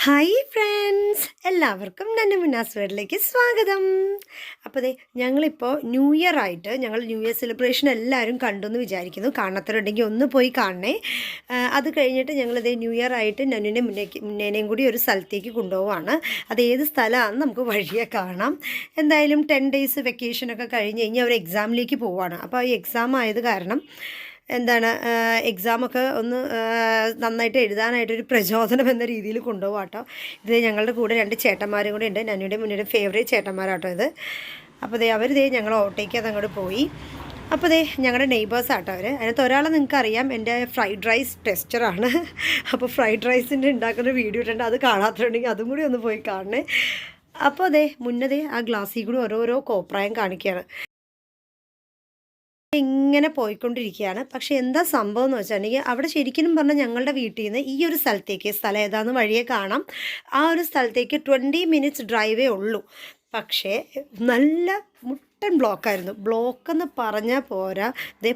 Hi friends, എല്ലാവർക്കും നന്നു മുന്നാസ് വേർഡിലേക്ക് സ്വാഗതം. അപ്പോൾ ദേ ഞങ്ങളിപ്പോൾ ന്യൂ ഇയർ ആയിട്ട് ഞങ്ങൾ ന്യൂ ഇയർ സെലിബ്രേഷൻ എല്ലാവരും കണ്ടു എന്ന് വിചാരിക്കുന്നു. കാണാത്തവരുണ്ടെങ്കിൽ ഒന്ന് പോയി കാണണേ. അത് കഴിഞ്ഞിട്ട് ഞങ്ങളിതേ ന്യൂ ഇയർ ആയിട്ട് മുന്നേനെയും കൂടി ഒരു സ്ഥലത്തേക്ക് കൊണ്ടുപോവാണ്. അത് ഏത് സ്ഥലമാണെന്ന് നമുക്ക് വഴിയെ കാണാം. എന്തായാലും 10 ഡേയ്സ് വെക്കേഷനൊക്കെ കഴിഞ്ഞ് കഴിഞ്ഞ് അവർ എക്സാമിലേക്ക് പോവുകയാണ്. അപ്പോൾ ഈ എക്സാം ആയത് കാരണം എക്സാമൊക്കെ ഒന്ന് നന്നായിട്ട് എഴുതാനായിട്ടൊരു പ്രചോദനം എന്ന രീതിയിൽ കൊണ്ടുപോകാം കേട്ടോ. ഇത് ഞങ്ങളുടെ കൂടെ 2 ചേട്ടന്മാരും കൂടെ ഉണ്ട്. നന്നുടെ മുന്നേ ഫേവറേറ്റ് ചേട്ടന്മാരാട്ടോ ഇത്. അപ്പോൾ അവർ ഞങ്ങൾ ഓട്ടോയ്ക്ക് അതങ്ങോട്ട് പോയി. അപ്പോൾ ഞങ്ങളുടെ നെയ്ബേഴ്സ് ആട്ടോ അവർ. അതിനകത്ത് ഒരാളെ നിങ്ങൾക്കറിയാം, എൻ്റെ ഫ്രൈഡ് റൈസ് ടെസ്റ്ററാണ്. അപ്പോൾ ഫ്രൈഡ് റൈസിൻ്റെ ഉണ്ടാക്കുന്ന വീഡിയോ ഇട്ടുണ്ട്. അത് കാണാത്തുണ്ടെങ്കിൽ അതും കൂടി ഒന്ന് പോയി കാണണേ. അപ്പോൾ മുന്നേ ആ ഗ്ലാസ്സിൽ കൂടി ഓരോരോ കോപ്രായം കാണിക്കുകയാണ്. ഇങ്ങനെ പോയിക്കൊണ്ടിരിക്കുകയാണ്. പക്ഷേ എന്താ സംഭവം എന്ന് വെച്ചിട്ടുണ്ടെങ്കിൽ അവിടെ ശരിക്കും പറഞ്ഞാൽ ഞങ്ങളുടെ വീട്ടിൽ നിന്ന് ഈ ഒരു സ്ഥലത്തേക്ക്, സ്ഥലം ഏതാണെന്ന് വഴിയെ കാണാം, ആ ഒരു സ്ഥലത്തേക്ക് 20 മിനിറ്റ്സ് ഡ്രൈവേ ഉള്ളൂ. പക്ഷേ നല്ല മുട്ടൻ ബ്ലോക്കായിരുന്നു. ബ്ലോക്കെന്ന് പറഞ്ഞാൽ പോരാ,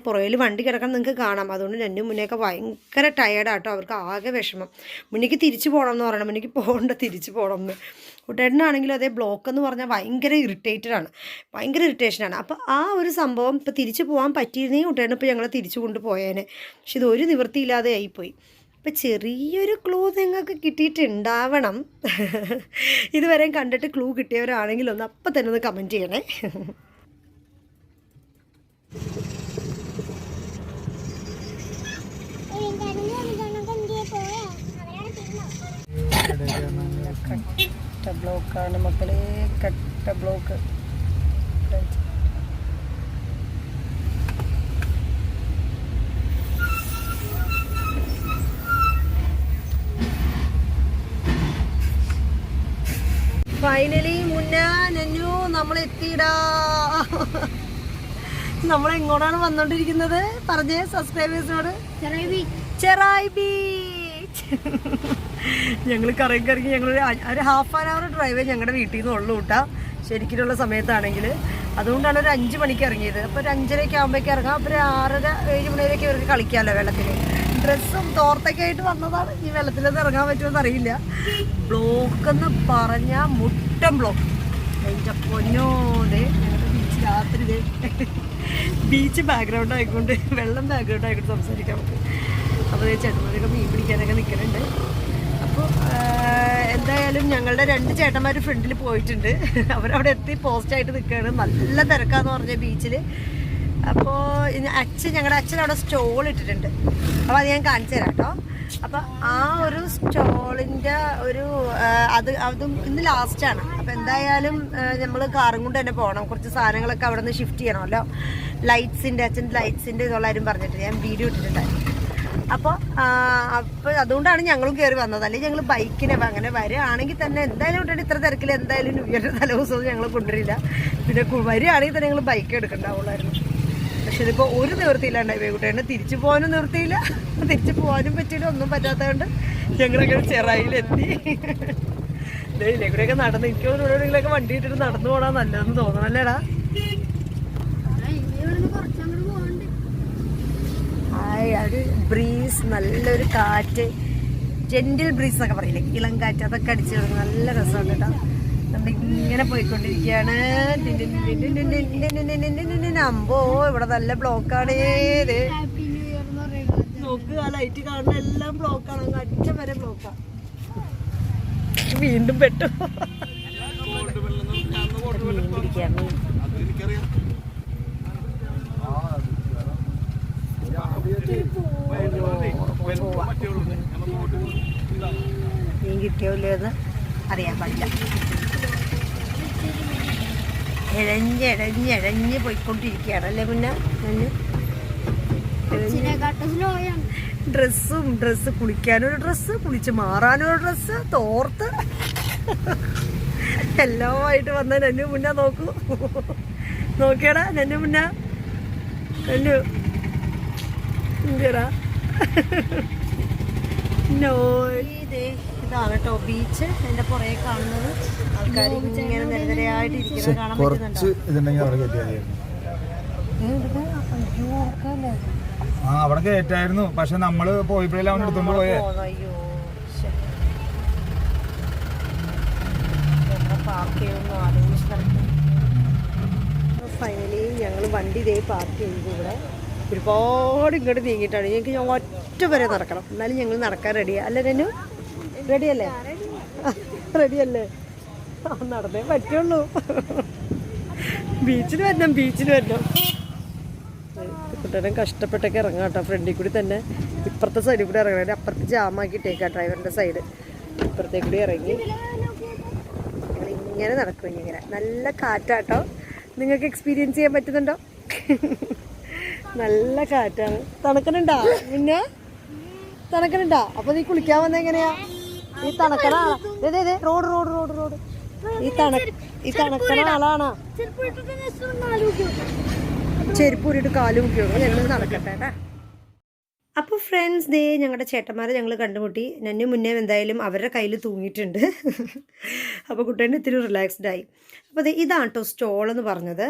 പുറകിൽ വണ്ടി കിടക്കണം നിങ്ങൾക്ക് കാണാം. അതുകൊണ്ട് രണ്ടും മുന്നേയൊക്കെ ഭയങ്കര ടയേർഡാട്ടോ. അവർക്ക് ആകെ വിഷമം. മുന്നേക്ക് തിരിച്ചു പോകണം എന്ന് പറയണം, മുന്നേക്ക് പോകണ്ട തിരിച്ചു പോകണം എന്ന്. കുട്ടേട്ടനാണെങ്കിലും ബ്ലോക്ക് എന്ന് പറഞ്ഞാൽ ഭയങ്കര ഭയങ്കര ഇറിറ്റേഷനാണ്. അപ്പോൾ ആ ഒരു സംഭവം ഇപ്പോൾ തിരിച്ചു പോകാൻ പറ്റിയിരുന്നെങ്കിൽ കുട്ടേട്ടൻ ഇപ്പോൾ ഞങ്ങളെ തിരിച്ചു കൊണ്ടുപോയേനെ. പക്ഷെ ഇതൊരു നിവൃത്തിയില്ലാതെ ആയിപ്പോയി. അപ്പോൾ ചെറിയൊരു ക്ലൂ നിങ്ങൾക്ക് കിട്ടിയിട്ടുണ്ടാവണം. ഇതുവരെയും കണ്ടിട്ട് ക്ലൂ കിട്ടിയവരാണെങ്കിൽ ഒന്ന് അപ്പം തന്നെ ഒന്ന് കമൻറ്റ് ചെയ്യണേ. കട്ട ബ്ലോക്കാണ് മക്കളെ, കട്ട ബ്ലോക്ക്. ഫൈനലി നന്നു നമ്മളെത്തിയിടാ. നമ്മളെങ്ങോട്ടാണ് വന്നോണ്ടിരിക്കുന്നത് പറഞ്ഞേ സബ്സ്ക്രൈബേഴ്സിനോട്? ചെറായി ബീച്ച്. ഞങ്ങൾ കറങ്ങി ഞങ്ങളൊരു 1/2 hour ഡ്രൈവേ ഞങ്ങളുടെ വീട്ടിൽ നിന്ന് ഉള്ളൂ കേട്ടോ ശരിക്കുള്ള സമയത്താണെങ്കിൽ. അതുകൊണ്ടാണ് ഒരു 5 മണിക്ക് ഇറങ്ങിയത്. അപ്പോൾ ഒരു 5:30 ആകുമ്പോഴേക്ക് ഇറങ്ങാം. അപ്പോൾ ഒരു 6:30 7 മണി വരെയൊക്കെ ഇവർക്ക് കളിക്കാമല്ലോ വെള്ളത്തിൽ. ഡ്രസ്സും തോർത്തൊക്കെ ആയിട്ട് വന്നതാണ്. ഈ വെള്ളത്തിലൊന്നും ഇറങ്ങാൻ പറ്റുമെന്ന് അറിയില്ല. ബ്ലോക്കെന്ന് പറഞ്ഞാൽ മുട്ടൻ ബ്ലോക്ക്. എൻ്റെ പൊന്നോടെ ഞങ്ങളുടെ ബീച്ച് രാത്രി ബീച്ച് ബാക്ക്ഗ്രൗണ്ട് ആയിക്കൊണ്ട്, വെള്ളം ബാക്ക്ഗ്രൗണ്ട് ആയിക്കൊണ്ട് സംസാരിക്കാൻ പറ്റും. അപ്പോൾ ചേട്ടന്മാരൊക്കെ മീൻ പിടിക്കാനൊക്കെ നിൽക്കുന്നുണ്ട്. അപ്പോൾ എന്തായാലും ഞങ്ങളുടെ 2 ചേട്ടന്മാർ ഫ്രണ്ടിൽ പോയിട്ടുണ്ട്. അവരവിടെ എത്തി പോസ്റ്റായിട്ട് നിൽക്കുകയാണ്. നല്ല തിരക്കാന്ന് പറഞ്ഞ ബീച്ചിൽ. അപ്പോൾ ഞങ്ങളുടെ അച്ഛൻ അവിടെ സ്റ്റോൾ ഇട്ടിട്ടുണ്ട്. അപ്പോൾ അത് ഞാൻ കാണിച്ചു തരാം കേട്ടോ. അപ്പോൾ ആ ഒരു സ്റ്റോളിൻ്റെ അതും ഇന്ന് ലാസ്റ്റാണ്. അപ്പോൾ എന്തായാലും നമ്മൾ കാറും കൊണ്ട് തന്നെ പോകണം. കുറച്ച് സാധനങ്ങളൊക്കെ അവിടെ നിന്ന് ഷിഫ്റ്റ് ചെയ്യണമല്ലോ. അച്ഛൻ ലൈറ്റ്സിൻ്റെ ഇതുള്ളവരും പറഞ്ഞിട്ട് ഞാൻ വീഡിയോ ഇട്ടിട്ടുണ്ടായിരുന്നു. അപ്പോൾ അതുകൊണ്ടാണ് ഞങ്ങളും കയറി വന്നത്. അല്ലെങ്കിൽ ഞങ്ങൾ ബൈക്കിനെ അങ്ങനെ വരികയാണെങ്കിൽ തന്നെ എന്തായാലും കൊണ്ടുവരും. ഇത്ര തിരക്കിൽ എന്തായാലും ന്യൂ ഇയറിൻ്റെ തലേദിവസമൊന്നും ഞങ്ങൾ കൊണ്ടുവരില്ല. പിന്നെ വരികയാണെങ്കിൽ തന്നെ ഞങ്ങൾ ബൈക്ക് എടുക്കണ്ടാവുള്ളായിരുന്നു. പക്ഷെ ഇതിപ്പോൾ ഒരു നിവൃത്തിയില്ലാണ്ടായി വേഗൂട്ടേണ്ട. തിരിച്ചു പോകാനും നിവൃത്തിയില്ല, തിരിച്ചു പോകാനും പറ്റില്ല, ഒന്നും പറ്റാത്തതുകൊണ്ട് ഞങ്ങളൊക്കെ ചെറായിലെത്തി. ഇതിലേക്കൂടെയൊക്കെ നടന്ന് എനിക്ക് എവിടെയെങ്കിലൊക്കെ വണ്ടി ഇട്ടിട്ട് നടന്നു പോകാൻ നല്ലതെന്ന് തോന്നണല്ലേടാ? ഒരു ബ്രീസ്, നല്ലൊരു കാറ്റ്, ജെന്റിൽ ബ്രീസ് എന്നൊക്കെ പറയില്ലേ, ഇളം കാറ്റ്, അതൊക്കെ അടിച്ച് നല്ല രസമുണ്ട് കേട്ടോ. ഇങ്ങനെ പോയിക്കൊണ്ടിരിക്കുകയാണ്. അമ്പോ ഇവിടെ നല്ല ബ്ലോക്കാണ്. നോക്ക്, ആ ലൈറ്റ് കാണുന്ന എല്ലാം ബ്ലോക്കാണ്. അങ്ങ് അറ്റം വരെ ബ്ലോക്കാണ്. വീണ്ടും പെട്ടു. മീൻ കിട്ടിയോല്ലോ എന്ന് അറിയാൻ പാടില്ല. ഇഴഞ്ഞ് പോയിക്കൊണ്ടിരിക്കുകയാണ് അല്ലേ ഡ്രസ്സ് കുളിക്കാനൊരു ഡ്രസ്സ്, കുളിച്ച് മാറാനൊരു ഡ്രസ്സ്, തോർത്ത് എല്ലാമായിട്ട് വന്ന നന്നു നോക്കിയടാ. നന്നു ഇതാണ് കേട്ടോ ബീച്ച്. എന്റെ പുറകെ കാണുന്നത് ആൾക്കാർ ഇങ്ങനെ നിരനിരയായിട്ട് ഇരിക്കുന്നത് കാണാൻ പറ്റുന്നുണ്ടോ? അവിടെ കയറ്റായിരുന്നു. പക്ഷെ നമ്മള് പോയപ്പോഴല്ലേ അവൻ എടുത്തോണ്ട് പോയേ. ഫൈനലി ഞങ്ങൾ വണ്ടി ഇതേ പാർക്ക് ചെയ്തു. ഇവിടെ ഒരുപാട് ഇങ്ങോട്ട് നീങ്ങിയിട്ടാണ്. ഞങ്ങൾക്ക് ഞാൻ ഒറ്റ വരെ നടക്കണം, എന്നാലും ഞങ്ങൾ നടക്കാൻ റെഡിയാണ്. അല്ലേ രനു? റെഡിയല്ലേ? റെഡിയല്ലേ? നടന്നേ പറ്റുള്ളൂ. ബീച്ചിൽ വരണം. കുട്ടനും കഷ്ടപ്പെട്ടൊക്കെ ഇറങ്ങാം കേട്ടോ. ഫ്രണ്ടിൽ കൂടി തന്നെ ഇപ്പുറത്തെ സൈഡിൽ കൂടി ഇറങ്ങണം. അപ്പുറത്ത് ജാമാക്കിയിട്ടേക്കാം ഡ്രൈവറിൻ്റെ സൈഡ്. ഇപ്പുറത്തേക്ക് കൂടി ഇറങ്ങി ഇങ്ങനെ നടക്കും. ഇങ്ങനെ നല്ല കാറ്റാട്ടോ. നിങ്ങൾക്ക് എക്സ്പീരിയൻസ് ചെയ്യാൻ പറ്റുന്നുണ്ടോ? നല്ല കാറ്റാണ്. തണുക്കണുണ്ടാ? പിന്നെ തണുക്കണുണ്ടാ? അപ്പൊ നീ കുളിക്കാൻ വന്ന എങ്ങനെയാ? ഈ തണുക്കണ ആളാ? റോഡ് ഈ തണുക്കണ ആളാണോ? ചെരുപ്പ് ഊരിട്ട് കാല് മുക്കിയോ? ഞങ്ങൾ നടക്കട്ടെ കേട്ടാ. അപ്പോൾ ഫ്രണ്ട്സ്, ദേ ഞങ്ങളുടെ ചേട്ടന്മാരെ ഞങ്ങൾ കണ്ടുമുട്ടി. നന്നു മുന്നേ എന്തായാലും അവരുടെ കയ്യിൽ തൂങ്ങിയിട്ടുണ്ട്. അപ്പോൾ കുട്ടീൻ്റെ ഇത്തിരി റിലാക്സ്ഡായി. അപ്പോൾ ഇതാണ് കേട്ടോ സ്റ്റോൾ എന്ന് പറഞ്ഞത്.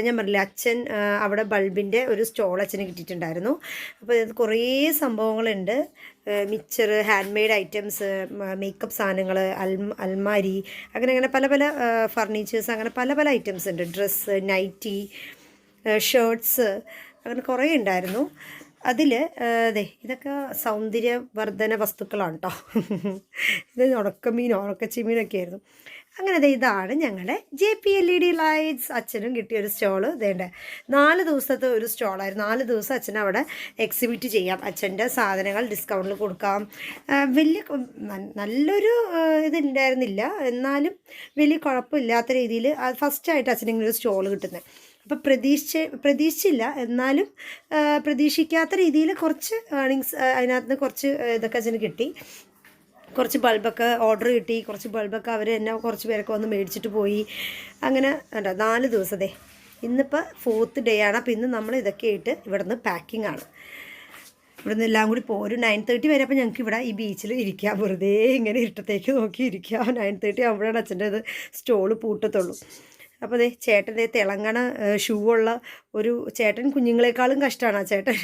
ഞാൻ പറഞ്ഞില്ലേ, അച്ഛൻ അവിടെ ബൾബിൻ്റെ ഒരു സ്റ്റോൾ അച്ഛന് കിട്ടിയിട്ടുണ്ടായിരുന്നു. അപ്പോൾ ഇത് കുറേ സംഭവങ്ങളുണ്ട്. Mixer, hand made items, makeup സാധനങ്ങൾ, അൽമാരി, അങ്ങനെ പല പല ഫർണിച്ചേഴ്സ്, അങ്ങനെ പല ഐറ്റംസ് ഉണ്ട്. ഡ്രസ്സ്, നൈറ്റി, ഷർട്ട്സ്, അങ്ങനെ കുറേ ഉണ്ടായിരുന്നു. അതിൽ അതെ ഇതൊക്കെ സൗന്ദര്യവർദ്ധന വസ്തുക്കളാണ് കേട്ടോ. ഇത് ഉണക്കച്ചീമീനൊക്കെ ആയിരുന്നു. അങ്ങനെ അതെ ഇതാണ് ഞങ്ങളുടെ JP LED ലൈറ്റ്സ്. അച്ഛനും കിട്ടിയൊരു സ്റ്റോള്. ഇതേണ്ട 4 ദിവസത്തെ ഒരു സ്റ്റോളായിരുന്നു. 4 ദിവസം അച്ഛൻ അവിടെ എക്സിബിറ്റ് ചെയ്യാം. അച്ഛൻ്റെ സാധനങ്ങൾ ഡിസ്കൗണ്ടിൽ കൊടുക്കാം. വലിയ നല്ലൊരു ഇതുണ്ടായിരുന്നില്ല, എന്നാലും വലിയ കുഴപ്പമില്ലാത്ത രീതിയിൽ ഫസ്റ്റായിട്ട് അച്ഛനിങ്ങനൊരു സ്റ്റോള് കിട്ടുന്നത്. അപ്പോൾ പ്രതീക്ഷിച്ചില്ല, എന്നാലും പ്രതീക്ഷിക്കാത്ത രീതിയിൽ കുറച്ച് ഏണിങ്സ് അതിനകത്ത് നിന്ന് കുറച്ച് ഇതൊക്കെ അച്ഛന് കിട്ടി. കുറച്ച് ബൾബൊക്കെ ഓർഡർ കിട്ടി. കുറച്ച് ബൾബൊക്കെ അവർ എന്നെ കുറച്ച് പേരൊക്കെ വന്ന് മേടിച്ചിട്ട് പോയി. അങ്ങനെ 4 ദിവസത്തെ. ഇന്നിപ്പോൾ 4th ഡേ ആണ്. അപ്പോൾ ഇന്ന് നമ്മൾ ഇതൊക്കെ ആയിട്ട് ഇവിടെ നിന്ന് പാക്കിംഗ് ആണ്. ഇവിടെ നിന്ന് എല്ലാം കൂടി ഒരു 9:30 വരെ. അപ്പോൾ ഞങ്ങൾക്ക് ഇവിടെ ഈ ബീച്ചിൽ ഇരിക്കാം, വെറുതെ ഇങ്ങനെ ഇരുട്ടത്തേക്ക് നോക്കി ഇരിക്കാം. 9:30 ആകുമ്പോഴാണ് അച്ഛൻ്റെ ഇത് സ്റ്റോള് പൂട്ടത്തുള്ളൂ. അപ്പോൾ അതേ ചേട്ടൻ്റെ തിളങ്ങണ ഷൂ ഉള്ള ഒരു ചേട്ടൻ. കുഞ്ഞുങ്ങളെക്കാളും കഷ്ടമാണ് ആ ചേട്ടൻ.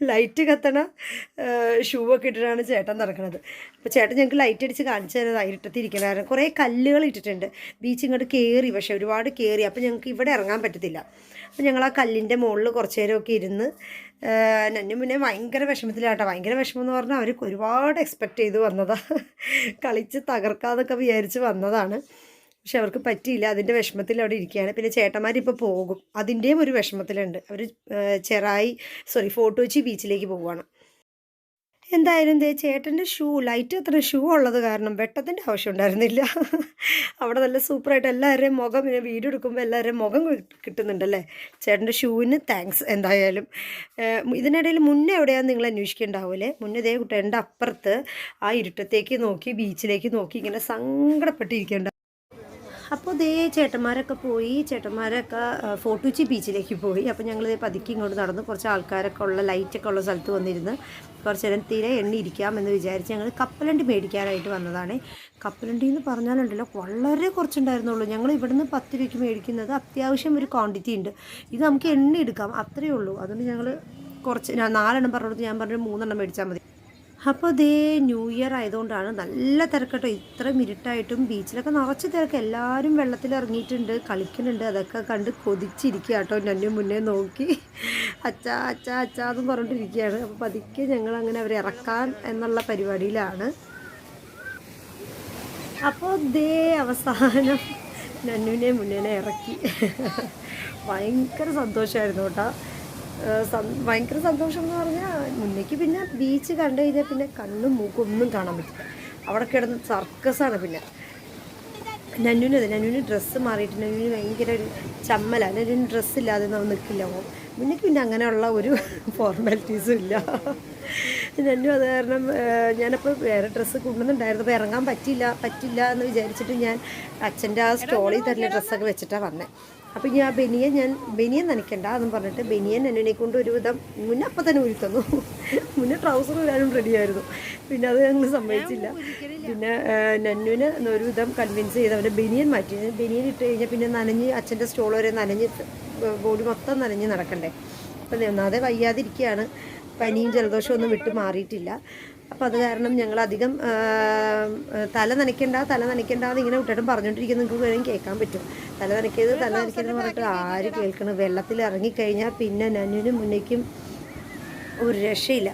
ലൈറ്റ് കത്തണ ഷൂ ഒക്കെ ഇട്ടിട്ടാണ് ചേട്ടൻ നടക്കുന്നത്. അപ്പോൾ ചേട്ടൻ ഞങ്ങൾക്ക് ലൈറ്റ് അടിച്ച് കാണിച്ചു തരുന്നത് ഇരുട്ടത്തിരിക്കണമായിരുന്നു. കുറേ കല്ലുകൾ ഇട്ടിട്ടുണ്ട്. ബീച്ച് ഇങ്ങോട്ട് കയറി, പക്ഷേ ഒരുപാട് കയറി. അപ്പോൾ ഞങ്ങൾക്ക് ഇവിടെ ഇറങ്ങാൻ പറ്റത്തില്ല. അപ്പോൾ ഞങ്ങൾ ആ കല്ലിൻ്റെ മുകളിൽ കുറച്ച് നേരമൊക്കെ ഇരുന്ന്. നന്നു മുന്നേ ഭയങ്കര വിഷമത്തിലാട്ടോ. ഭയങ്കര വിഷമം എന്ന് പറഞ്ഞാൽ അവർ ഒരുപാട് എക്സ്പെക്റ്റ് ചെയ്ത് വന്നതാണ്. കളിച്ച് തകർക്കാന്നൊക്കെ വിചാരിച്ച് വന്നതാണ്. പക്ഷെ അവർക്ക് പറ്റിയില്ല. അതിൻ്റെ വിഷമത്തിൽ അവിടെ ഇരിക്കുകയാണ്. പിന്നെ ചേട്ടന്മാരിപ്പോൾ പോകും, അതിൻ്റെയും ഒരു വിഷമത്തിലുണ്ട്. അവർ ഫോർട്ട് കൊച്ചി ബീച്ചിലേക്ക് പോവുകയാണ്. എന്തായാലും ചേട്ടൻ്റെ ലൈറ്റ് അത്ര ഷൂ ഉള്ളത് കാരണം വെട്ടത്തിൻ്റെ ആവശ്യം ഉണ്ടായിരുന്നില്ല. അവിടെ നല്ല സൂപ്പറായിട്ട് എല്ലാവരുടെയും മുഖം, പിന്നെ വീഡിയോ എടുക്കുമ്പോൾ എല്ലാവരുടെയും മുഖം കിട്ടുന്നുണ്ടല്ലേ. ചേട്ടൻ്റെ ഷൂവിന് താങ്ക്സ്. എന്തായാലും ഇതിനിടയിൽ മുന്നേ എവിടെയാണെന്ന് നിങ്ങൾ അന്വേഷിക്കേണ്ടാവില്ലേ. മുന്നേ കുട്ടേൻ്റെ അപ്പുറത്ത് ആ ഇരുട്ടത്തേക്ക് നോക്കി ബീച്ചിലേക്ക് നോക്കി ഇങ്ങനെ സങ്കടപ്പെട്ടിരിക്കേണ്ട. അപ്പോൾ ചേട്ടന്മാരൊക്കെ ഫോർട്ട് കൊച്ചി ബീച്ചിലേക്ക് പോയി. അപ്പോൾ ഞങ്ങൾ പതുക്കി ഇങ്ങോട്ട് നടന്ന് കുറച്ച് ആൾക്കാരൊക്കെ ഉള്ള ലൈറ്റൊക്കെ ഉള്ള സ്ഥലത്ത് വന്നിരുന്ന് കുറച്ച് നേരം തീരെ എണ്ണിയിരിക്കാമെന്ന് വിചാരിച്ച് ഞങ്ങൾ കപ്പലണ്ടി മേടിക്കാനായിട്ട് വന്നതാണ്. കപ്പലണ്ടി എന്ന് പറഞ്ഞാലുണ്ടല്ലോ വളരെ കുറച്ചുണ്ടായിരുന്നുള്ളൂ. ഞങ്ങൾ ഇവിടുന്ന് 10 രൂപയ്ക്ക് മേടിക്കുന്നത് അത്യാവശ്യം ഒരു ക്വാണ്ടിറ്റി ഉണ്ട്. ഇത് നമുക്ക് എണ്ണി എടുക്കാം, അത്രയേ ഉള്ളൂ. അതുകൊണ്ട് ഞങ്ങൾ കുറച്ച് 4 എണ്ണം പറഞ്ഞിടത്ത് ഞാൻ പറഞ്ഞു 3 എണ്ണം മേടിച്ചാൽ മതി. അപ്പോൾ ന്യൂ ഇയർ ആയതുകൊണ്ടാണ് നല്ല തിരക്കട്ടോ. ഇത്ര ഇരുട്ടായിട്ടും ബീച്ചിലൊക്കെ നിറച്ച് തിരക്ക്. എല്ലാവരും വെള്ളത്തിൽ ഇറങ്ങിയിട്ടുണ്ട്, കളിക്കുന്നുണ്ട്. അതൊക്കെ കണ്ട് കൊതിച്ചിരിക്കുക കേട്ടോ. നന്നു മുന്നേ നോക്കി അച്ഛാ എന്നും പറഞ്ഞിട്ടിരിക്കുകയാണ്. അപ്പോൾ പതുക്കെ ഞങ്ങൾ അങ്ങനെ അവരെ ഇറക്കാൻ എന്നുള്ള പരിപാടിയിലാണ്. അപ്പോൾ അവസാനം നന്നുവിനെ മുന്നേ ഇറക്കി. ഭയങ്കര സന്തോഷമായിരുന്നു കേട്ടോ. ഭയങ്കര സന്തോഷം എന്ന് പറഞ്ഞാൽ മുന്നേക്ക് പിന്നെ ബീച്ച് കണ്ടു കഴിഞ്ഞാൽ പിന്നെ കണ്ണും മൂക്കും ഒന്നും കാണാൻ പറ്റില്ല. അവിടെ കിടന്ന് സർക്കസാണ്. പിന്നെ നന്നുവിന് ഡ്രസ്സ് മാറിയിട്ട് നന്നുവിന് ഭയങ്കര ഒരു ചമ്മലാണ്. നന്നുവിന് ഡ്രസ്സില്ലാതെ നമ്മൾ നിൽക്കില്ല. മുന്നേക്ക് പിന്നെ അങ്ങനെയുള്ള ഒരു ഫോർമാലിറ്റീസും ഇല്ല. നന്നു അത് കാരണം ഞാനപ്പോൾ വേറെ ഡ്രസ്സ് കൊണ്ടുവന്നുണ്ടായിരുന്നു. അപ്പോൾ ഇറങ്ങാൻ പറ്റില്ല എന്ന് വിചാരിച്ചിട്ട് ഞാൻ അച്ഛൻ്റെ ആ സ്റ്റോളിൽ തന്നെ ഡ്രസ്സൊക്കെ വെച്ചിട്ടാണ് വന്നത്. അപ്പോൾ ഞാൻ ബനിയൻ നനയ്ക്കണ്ട എന്ന് പറഞ്ഞിട്ട് ബനിയൻ എന്നെ കൊണ്ട് ഒരുവിധം മുന്നേ അപ്പം തന്നെ ഊരി തന്നു. മുന്നേ ട്രൗസർ ഊരാനും റെഡിയായിരുന്നു. പിന്നെ അത് ഞങ്ങൾ സമ്മതിച്ചില്ല. പിന്നെ നന്നുവിന് ഒരുവിധം കൺവിൻസ് ചെയ്ത് അവൻ്റെ ബനിയൻ മാറ്റി. ബനിയൻ ഇട്ട് കഴിഞ്ഞാൽ പിന്നെ നനഞ്ഞ് അച്ഛൻ്റെ സ്റ്റോൾ വരെ നനഞ്ഞ് ബോഡി മൊത്തം നനഞ്ഞ് നടക്കണ്ടേ. അപ്പം ഒന്നാതെ വയ്യാതിരിക്കുകയാണ്. പനിയും ജലദോഷവും ഒന്നും വിട്ട് മാറിയിട്ടില്ല. അപ്പോൾ അത് കാരണം ഞങ്ങളധികം തല നനയ്ക്കേണ്ടെന്ന് ഇങ്ങനെ വിട്ടിട്ടും പറഞ്ഞുകൊണ്ടിരിക്കുന്നത് നിങ്ങൾക്ക് വേണമെങ്കിൽ കേൾക്കാൻ പറ്റും. തല നനയ്ക്കരുതെന്ന് പറഞ്ഞിട്ട് ആര് കേൾക്കണം. വെള്ളത്തിൽ ഇറങ്ങിക്കഴിഞ്ഞാൽ പിന്നെ നന്നുവിനും മുന്നേക്കും ഒരു രക്ഷയില്ല.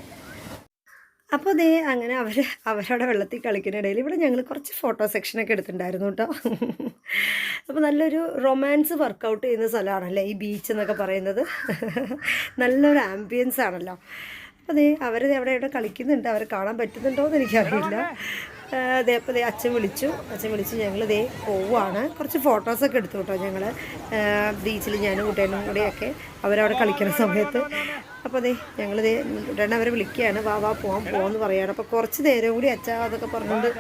അപ്പോൾ ദേ അങ്ങനെ അവരവിടെ വെള്ളത്തിൽ കളിക്കുന്നിടയിൽ ഇവിടെ ഞങ്ങൾ കുറച്ച് ഫോട്ടോ സെക്ഷനൊക്കെ എടുത്തിട്ടുണ്ടായിരുന്നു കേട്ടോ. അപ്പോൾ നല്ലൊരു റൊമാൻസ് വർക്കൗട്ട് ചെയ്യുന്ന സ്ഥലമാണല്ലേ ഈ ബീച്ച് എന്നൊക്കെ പറയുന്നത്. നല്ലൊരു ആംബിയൻസ് ആണല്ലോ. അപ്പോൾ ദേ അവിടെ കളിക്കുന്നുണ്ട്. അവരെ കാണാൻ പറ്റുന്നുണ്ടോ എന്ന് എനിക്കറിയില്ല. അതേപ്പോൾ അച്ഛൻ വിളിച്ചു ഞങ്ങൾ പോവുകയാണ്. കുറച്ച് ഫോട്ടോസൊക്കെ എടുത്തു കേട്ടോ ഞങ്ങൾ ബീച്ചിൽ, ഞാനും കുട്ടേനും കൂടെയൊക്കെ അവരവിടെ കളിക്കുന്ന സമയത്ത്. അപ്പോൾ ഞങ്ങൾ ഉടനെ അവരെ വിളിക്കുകയാണ്, വാ പോകാമെന്ന് പറയുകയാണ്. അപ്പോൾ കുറച്ച് നേരം കൂടി അച്ഛാ അതൊക്കെ പറഞ്ഞുകൊണ്ട്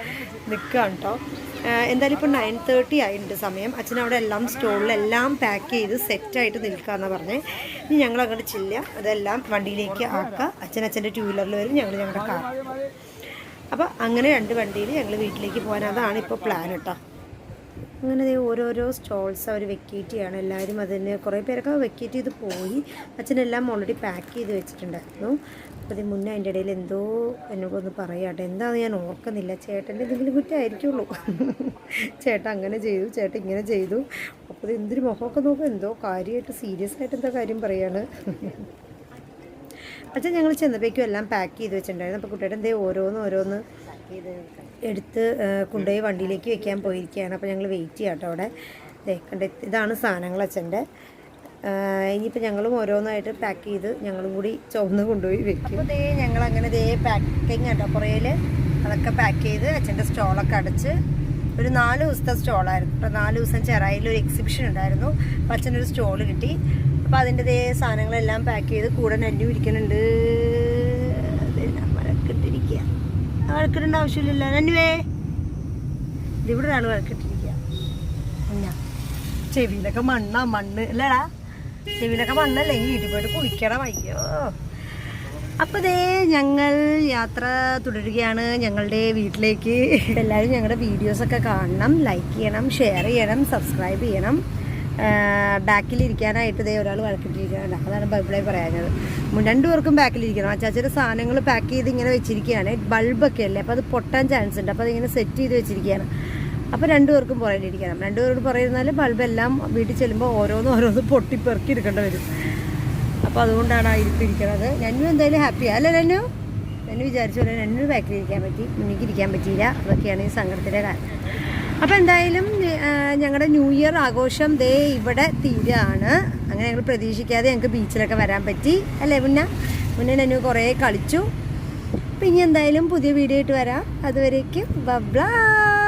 നിൽക്കുകയാണ് കേട്ടോ. എന്തായാലും ഇപ്പോൾ 9:30 ആയിട്ടുണ്ട് സമയം. അച്ഛനവിടെ എല്ലാം സ്റ്റോളിലെല്ലാം പാക്ക് ചെയ്ത് സെറ്റായിട്ട് നിൽക്കാമെന്നാണ് പറഞ്ഞത്. ഇനി ഞങ്ങൾ അങ്ങോട്ട് ചെല്ലുക, അതെല്ലാം വണ്ടിയിലേക്ക് ആക്കുക. അച്ഛൻ്റെ 2 വീലറിൽ വരും, ഞങ്ങളുടെ കാർ. അപ്പോൾ അങ്ങനെ 2 വണ്ടിയിൽ ഞങ്ങൾ വീട്ടിലേക്ക് പോകാൻ, അതാണ് ഇപ്പോൾ പ്ലാൻ കേട്ടോ. അങ്ങനെ ഓരോരോ സ്റ്റോൾസ് അവർ വെക്കേറ്റ് ചെയ്യാണ് എല്ലാവരും. അതിന് കുറേ പേരൊക്കെ വെക്കേറ്റ് ചെയ്ത് പോയി. അച്ഛനെല്ലാം ഓൾറെഡി പാക്ക് ചെയ്ത് വെച്ചിട്ടുണ്ടായിരുന്നു. അപ്പോൾ അതിന് മുന്നേ അതിൻ്റെ ഇടയിൽ എന്തോ എന്നോടൊന്ന് പറയാട്ടെ, എന്താണെന്ന് ഞാൻ ഓർക്കുന്നില്ല. ചേട്ടൻ്റെ എന്തെങ്കിലും കുറ്റമായിരിക്കുള്ളൂ. ചേട്ടൻ അങ്ങനെ ചെയ്തു, ചേട്ടൻ ഇങ്ങനെ ചെയ്തു. അപ്പോൾ എന്തൊരു മുഖമൊക്കെ നോക്കും, എന്തോ കാര്യമായിട്ട് സീരിയസ് ആയിട്ട് എന്തോ കാര്യം പറയാണ്. അച്ഛൻ ഞങ്ങൾ ചെന്നപ്പോഴേക്കും എല്ലാം പാക്ക് ചെയ്ത് വെച്ചിട്ടുണ്ടായിരുന്നു. അപ്പോൾ കുട്ടിയുടെ ഓരോന്ന് എടുത്ത് കൊണ്ടുപോയി വണ്ടിയിലേക്ക് വെക്കാൻ പോയിരിക്കുകയാണ്. അപ്പോൾ ഞങ്ങൾ വെയിറ്റ് ചെയ്യാം കേട്ടോ അവിടെ. കണ്ട ഇതാണ് സാധനങ്ങൾ അച്ഛൻ്റെ. ഇനിയിപ്പോൾ ഞങ്ങളും ഓരോന്നായിട്ട് പാക്ക് ചെയ്ത് ഞങ്ങളും കൂടി ചുവന്ന് കൊണ്ടുപോയി വെക്കും. അപ്പോൾ ഞങ്ങളങ്ങനെ പാക്കിങ് കേട്ടോ കുറേയിൽ അതൊക്കെ പാക്ക് ചെയ്ത് അച്ഛൻ്റെ സ്റ്റോളൊക്കെ അടച്ച്. ഒരു 4 ദിവസത്തെ സ്റ്റോളായിരുന്നു. അപ്പോൾ 4 ദിവസം ചെറായിൽ ഒരു എക്സിബിഷൻ ഉണ്ടായിരുന്നു. അപ്പോൾ അച്ഛനൊരു സ്റ്റോൾ കിട്ടി. അപ്പോൾ അതിൻ്റെ സാധനങ്ങളെല്ലാം പാക്ക് ചെയ്ത് കൂടെ നന്നു ഇരിക്കുന്നുണ്ട്. വഴക്കിട്ടിരിക്കുക, വഴക്കിടേണ്ട ആവശ്യമില്ലല്ലോ നന്നുവേ. ഇതിവിടെ ഒരാൾ വഴക്കിട്ടിരിക്കുക. ചെവിയിലൊക്കെ മണ്ണ് അല്ലേടാ, ചെവിയിലൊക്കെ മണ്ണല്ലേ, ഈ വീട്ടിൽ പോയിട്ട് കുളിക്കണം. അയ്യോ. അപ്പോൾ ഞങ്ങൾ യാത്ര തുടരുകയാണ് ഞങ്ങളുടെ വീട്ടിലേക്ക്. എല്ലാവരും ഞങ്ങളുടെ വീഡിയോസൊക്കെ കാണണം, ലൈക്ക് ചെയ്യണം, ഷെയർ ചെയ്യണം, സബ്സ്ക്രൈബ് ചെയ്യണം. ബാക്കിലിരിക്കാനായിട്ട് ഒരാൾ വഴക്കിട്ടിരിക്കുകയാണ്. അതാണ് ബൈബിളായി പറയാഞ്ഞത്. 2 പേർക്കും ബാക്കിലിരിക്കണം. അച്ചാച്ചയുടെ സാധനങ്ങൾ പാക്ക് ചെയ്ത് ഇങ്ങനെ വെച്ചിരിക്കുകയാണ്. ബൾബൊക്കെ അല്ലേ, അപ്പോൾ അത് പൊട്ടാൻ ചാൻസ് ഉണ്ട്. അപ്പോൾ അതിങ്ങനെ സെറ്റ് ചെയ്ത് വെച്ചിരിക്കുകയാണ്. അപ്പോൾ 2 പേർക്കും പുറകിലിരിക്കണം. 2 പേരോട് പറയുന്നാൽ ബൾബെല്ലാം വീട്ടിൽ ചെല്ലുമ്പോൾ ഓരോന്ന് പൊട്ടിപ്പെറുക്കി എടുക്കേണ്ടി വരും. അപ്പോൾ അതുകൊണ്ടാണ് ആ ഇരിപ്പിരിക്കുന്നത്. നന്നു എന്തായാലും ഹാപ്പിയാണ് അല്ലേ നന്നു? നന്നു വിചാരിച്ചു പോലെ നന്നു ബാക്കിലിരിക്കാൻ പറ്റി, മുന്നിക്കിരിക്കാൻ പറ്റിയില്ല. അതൊക്കെയാണ് ഈ സങ്കടത്തിൻ്റെ കാര്യം. അപ്പോൾ എന്തായാലും ഞങ്ങളുടെ ന്യൂ ഇയർ ആഘോഷം ഇവിടെ തീരുകയാണ്. അങ്ങനെ ഞങ്ങൾ പ്രതീക്ഷിക്കാതെ ഞങ്ങൾക്ക് ബീച്ചിലൊക്കെ വരാൻ പറ്റി അല്ലേ മുന്നേ നന്നു കുറേ കളിച്ചു. അപ്പോൾ ഇനി എന്തായാലും പുതിയ വീഡിയോ ആയിട്ട് വരാം. അതുവരേക്കും ബൈ.